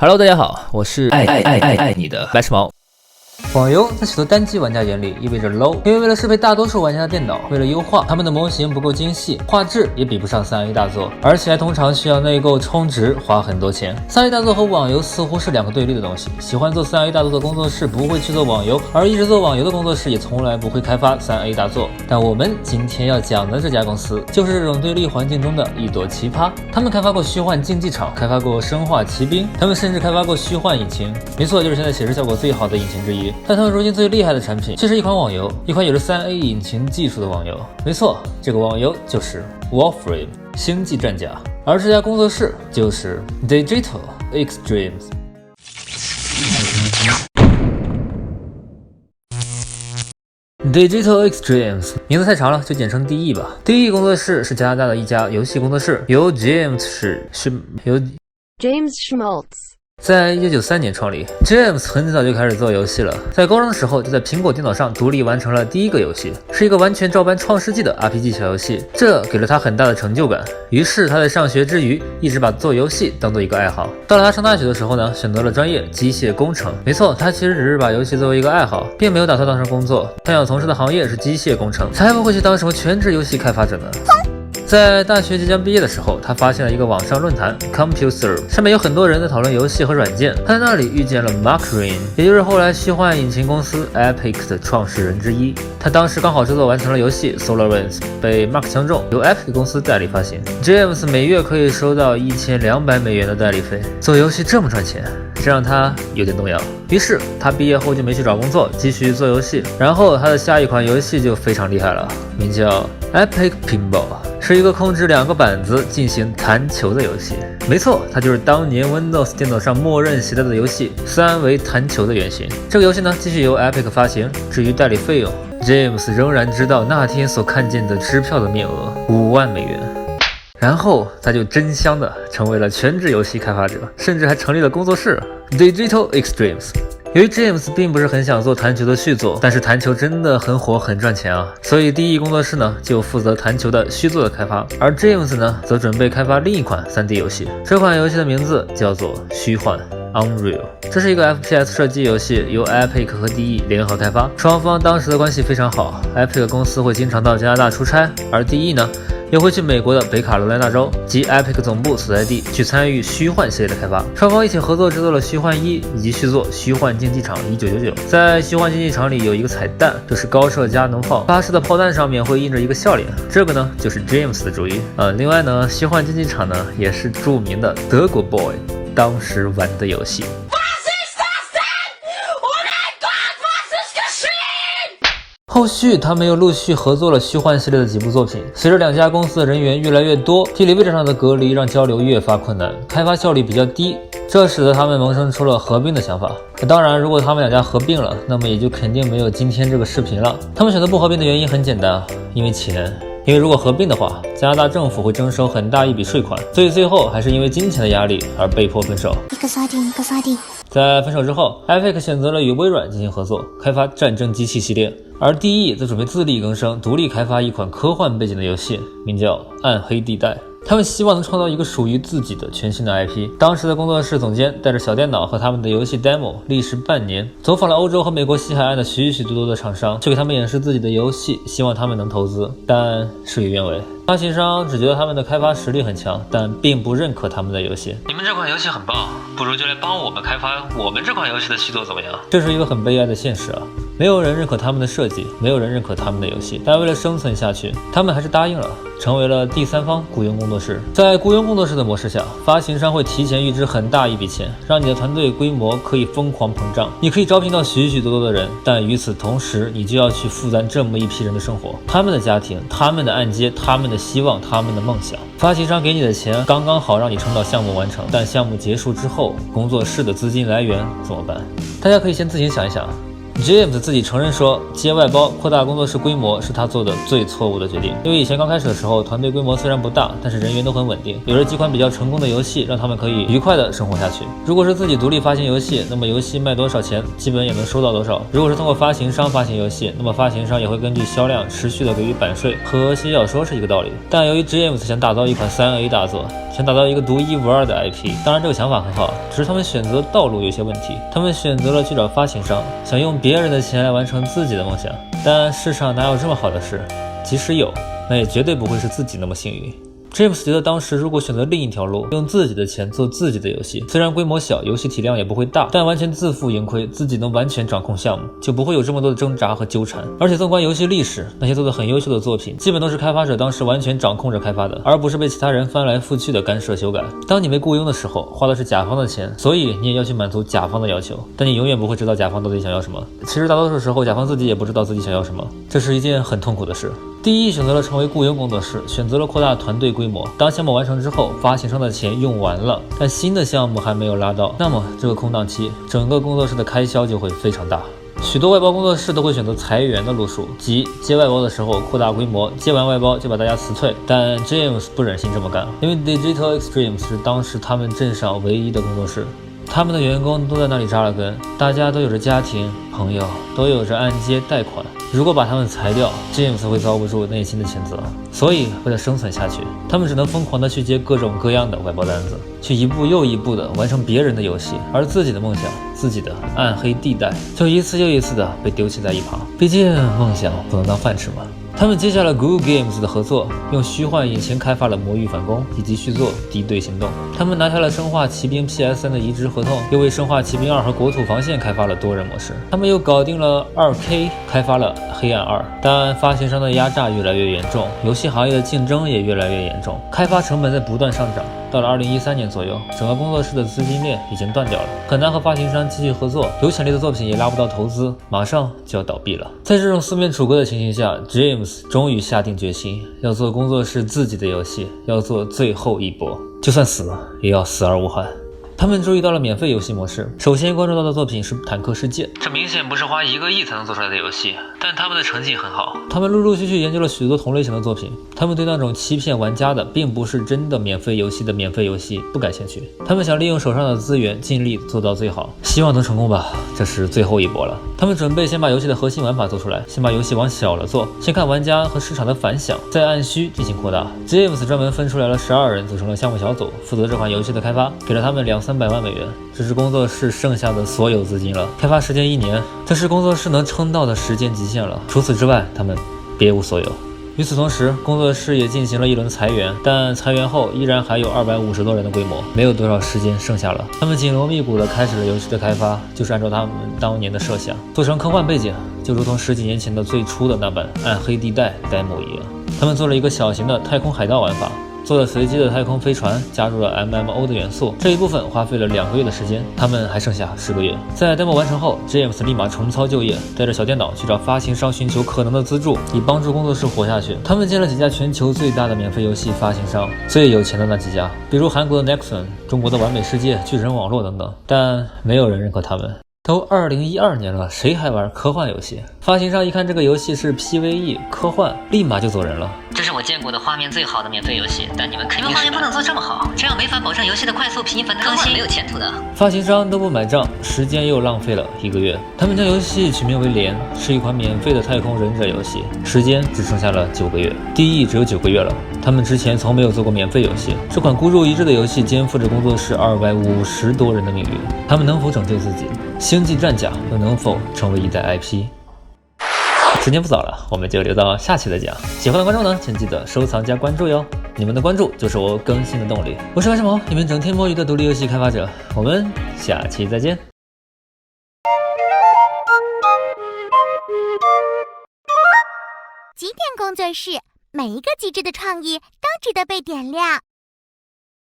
Hello， 大家好，我是爱你的白痴毛。网游在许多单机玩家眼里意味着 low， 因为为了适配大多数玩家的电脑，为了优化他们的模型不够精细，画质也比不上 3A 大作，而且还通常需要内购充值，花很多钱。3A 大作和网游似乎是两个对立的东西，喜欢做 3A 大作的工作室不会去做网游，而一直做网游的工作室也从来不会开发 3A 大作。但我们今天要讲的这家公司，就是这种对立环境中的一朵奇葩。他们开发过虚幻竞技场，开发过生化奇兵，他们甚至开发过虚幻引擎，没错，就是现在写实效果最好的引擎之一。但他们如今最厉害的产品却是一款网游，一款有着 3A 引擎技术的网游。没错，这个网游就是 Warframe 星际战甲，而这家工作室就是 Digital Extremes。Digital Extremes 名字太长了，就简称 DE 吧。DE 工作室是加拿大的一家游戏工作室，由 James Schmaltz在1993年创立。 James 很早就开始做游戏了，在高中的时候就在苹果电脑上独立完成了第一个游戏，是一个完全照搬创世纪的 RPG 小游戏，这给了他很大的成就感。于是他在上学之余一直把做游戏当做一个爱好。到了他上大学的时候呢，选择了专业机械工程。没错，他其实只是把游戏作为一个爱好，并没有打算当成工作。他想从事的行业是机械工程，才不会去当什么全职游戏开发者呢。在大学即将毕业的时候，他发现了一个网上论坛 CompuServe， 上面有很多人在讨论游戏和软件。他在那里遇见了 Mark Rein， 也就是后来虚幻引擎公司 Epic 的创始人之一。他当时刚好制作完成了游戏 SolarWinds， 被 Mark 相中，由 Epic 公司代理发行。James 每月可以收到$1200的代理费，做游戏这么赚钱，这让他有点动摇。于是他毕业后就没去找工作，继续做游戏。然后他的下一款游戏就非常厉害了，名叫 Epic Pinball，是一个控制2个板子进行弹球的游戏。没错，它就是当年 Windows 电脑上默认携带的游戏3维弹球的原型。这个游戏呢，继续由 Epic 发行。至于代理费用， James 仍然知道那天所看见的支票的面额$5万。然后他就真香的成为了全职游戏开发者，甚至还成立了工作室 Digital Extremes。由于 James 并不是很想做弹球的续作，但是弹球真的很火很赚钱啊，所以 DE 工作室呢就负责弹球的续作的开发，而 James 呢则准备开发另一款 3D 游戏。这款游戏的名字叫做虚幻 Unreal， 这是一个 FPS 射击游戏，由 Epic 和 DE 联合开发，双方当时的关系非常好。Epic 公司会经常到加拿大出差，而 DE 呢也会去美国的北卡罗来纳州及 Epic 总部所在地去参与虚幻系列的开发。双方一起合作制作了虚幻1以及续作虚幻竞技场1999。在虚幻竞技场里有一个彩蛋，就是高射加农炮发射的炮弹上面会印着一个笑脸，这个呢就是 James 的主意。另外呢，虚幻竞技场呢也是著名的德国 boy 当时玩的游戏。后续他们又陆续合作了虚幻系列的几部作品。随着2家公司的人员越来越多，地理位置上的隔离让交流越发困难，开发效率比较低，这使得他们萌生出了合并的想法。当然，如果他们2家合并了，那么也就肯定没有今天这个视频了。他们选择不合并的原因很简单，因为钱。因为如果合并的话，加拿大政府会征收很大一笔税款，所以最后还是因为金钱的压力而被迫分手。在分手之后， Epic 选择了与微软进行合作，开发战争机器系列，而 DE 则准备自力更生，独立开发一款科幻背景的游戏，名叫暗黑地带。他们希望能创造一个属于自己的全新的 IP。 当时的工作室总监带着小电脑和他们的游戏 demo 历时半年，走访了欧洲和美国西海岸的许许多多的厂商，去给他们演示自己的游戏，希望他们能投资，但事与愿违。发行商只觉得他们的开发实力很强，但并不认可他们的游戏。你们这款游戏很棒，不如就来帮我们开发我们这款游戏的续作怎么样？这是一个很悲哀的现实啊！没有人认可他们的设计，没有人认可他们的游戏，但为了生存下去，他们还是答应了，成为了第三方雇佣工作室。在雇佣工作室的模式下，发行商会提前预支很大一笔钱，让你的团队规模可以疯狂膨胀，你可以招聘到许许多多的人，但与此同时，你就要去负担这么一批人的生活，他们的家庭，他们的按揭，他们的希望，他们的梦想。发行商给你的钱刚刚好让你撑到项目完成，但项目结束之后，工作室的资金来源怎么办？大家可以先自行想一想， James 自己承认说，接外包扩大工作室规模是他做的最错误的决定。因为以前刚开始的时候，团队规模虽然不大，但是人员都很稳定，有着几款比较成功的游戏，让他们可以愉快的生活下去。如果是自己独立发行游戏，那么游戏卖多少钱，基本也能收到多少。如果是通过发行商发行游戏，那么发行商也会根据销量持续的给予版税，和写小说是一个道理。但由于 James 想打造一款3A 大作，想打造一个独一无二的 IP， 当然这个想法很好，只是他们选择道路有些问题。他们选择了去找发行商，想用别人的钱来完成自己的梦想。但世上哪有这么好的事？即使有，那也绝对不会是自己那么幸运。James 觉得当时如果选择另一条路，用自己的钱做自己的游戏，虽然规模小，游戏体量也不会大，但完全自负盈亏，自己能完全掌控项目，就不会有这么多的挣扎和纠缠。而且纵观游戏历史，那些做得很优秀的作品，基本都是开发者当时完全掌控着开发的，而不是被其他人翻来覆去的干涉修改。当你被雇佣的时候，花的是甲方的钱，所以你也要去满足甲方的要求，但你永远不会知道甲方到底想要什么。其实大多数时候，甲方自己也不知道自己想要什么，这是一件很痛苦的事。第一，选择了成为雇佣工作室，选择了扩大团队规模。当项目完成之后，发行商的钱用完了，但新的项目还没有拉到，那么这个空档期，整个工作室的开销就会非常大。许多外包工作室都会选择裁员的路数，即接外包的时候扩大规模，接完外包就把大家辞退。但 James 不忍心这么干，因为 Digital Extremes 是当时他们镇上唯一的工作室。他们的员工都在那里扎了根，大家都有着家庭、朋友，都有着按揭贷款。如果把他们裁掉， James 会遭不住内心的谴责。所以为了生存下去，他们只能疯狂的去接各种各样的外包单子，去一步又一步的完成别人的游戏，而自己的梦想、自己的暗黑地带就一次又一次的被丢弃在一旁。毕竟梦想不能当饭吃嘛。他们接下了 Good Games 的合作，用虚幻引擎开发了《魔域反攻》以及续作《敌对行动》。他们拿下了《生化奇兵 PS3》的移植合同，又为《生化奇兵2》和《国土防线》开发了多人模式。他们又搞定了 2K， 开发了《黑暗2》。但发行商的压榨越来越严重，游戏行业的竞争也越来越严重，开发成本在不断上涨。到了2013年左右，整个工作室的资金链已经断掉了，很难和发行商继续合作，有潜力的作品也拉不到投资，马上就要倒闭了。在这种四面楚歌的情形下， James 终于下定决心，要做工作室自己的游戏，要做最后一搏，就算死了也要死而无憾。他们注意到了免费游戏模式，首先关注到的作品是《坦克世界》，这明显不是花1个亿才能做出来的游戏，但他们的成绩很好。他们陆陆续续研究了许多同类型的作品，他们对那种欺骗玩家的，并不是真的免费游戏的免费游戏不感兴趣，他们想利用手上的资源，尽力做到最好，希望能成功吧。这是最后一搏了。他们准备先把游戏的核心玩法做出来，先把游戏往小了做，先看玩家和市场的反响，再按需进行扩大。James 专门分出来了12人，组成了项目小组，负责这款游戏的开发，给了他们200-300万美元，这是工作室剩下的所有资金了。开发时间1年，这是工作室能撑到的时间极限了。除此之外，他们别无所有。与此同时，工作室也进行了一轮裁员，但裁员后依然还有250多人的规模，没有多少时间剩下了。他们紧锣密鼓地开始了游戏的开发，就是按照他们当年的设想，做成科幻背景，就如同10几年前的最初的那版暗黑地带 demo 一样。他们做了一个小型的太空海盗玩法，做了随机的太空飞船，加入了 MMO 的元素，这一部分花费了2个月的时间，他们还剩下10个月。在 demo 完成后， James 立马重操旧业，带着小电脑去找发行商寻求可能的资助，以帮助工作室活下去。他们建了几家全球最大的免费游戏发行商，最有钱的那几家，比如韩国的 Nexon、中国的完美世界、巨人网络等等，但没有人认可他们。都2012年了，谁还玩科幻游戏？发行商一看这个游戏是 PVE 科幻，立马就走人了。这是我见过的画面最好的免费游戏，但你们肯定画面不能做这么好，这样没法保证游戏的快速频繁的更新，没有前途的。发行商都不买账，时间又浪费了1个月。他们将游戏取名为连，是一款免费的太空忍者游戏，时间只剩下了9个月，地役只有9个月了。他们之前从没有做过免费游戏，这款孤注一掷的游戏肩负着工作室250多人的命运，他们能否拯救自己？星际战甲又能否成为一代 IP？ 时间不早了，我们就留到下期再讲。喜欢的观众呢，请记得收藏加关注哟，你们的关注就是我更新的动力。我是白山毛，你们整天摸鱼的独立游戏开发者，我们下期再见。极点工作室，每一个极致的创意都值得被点亮。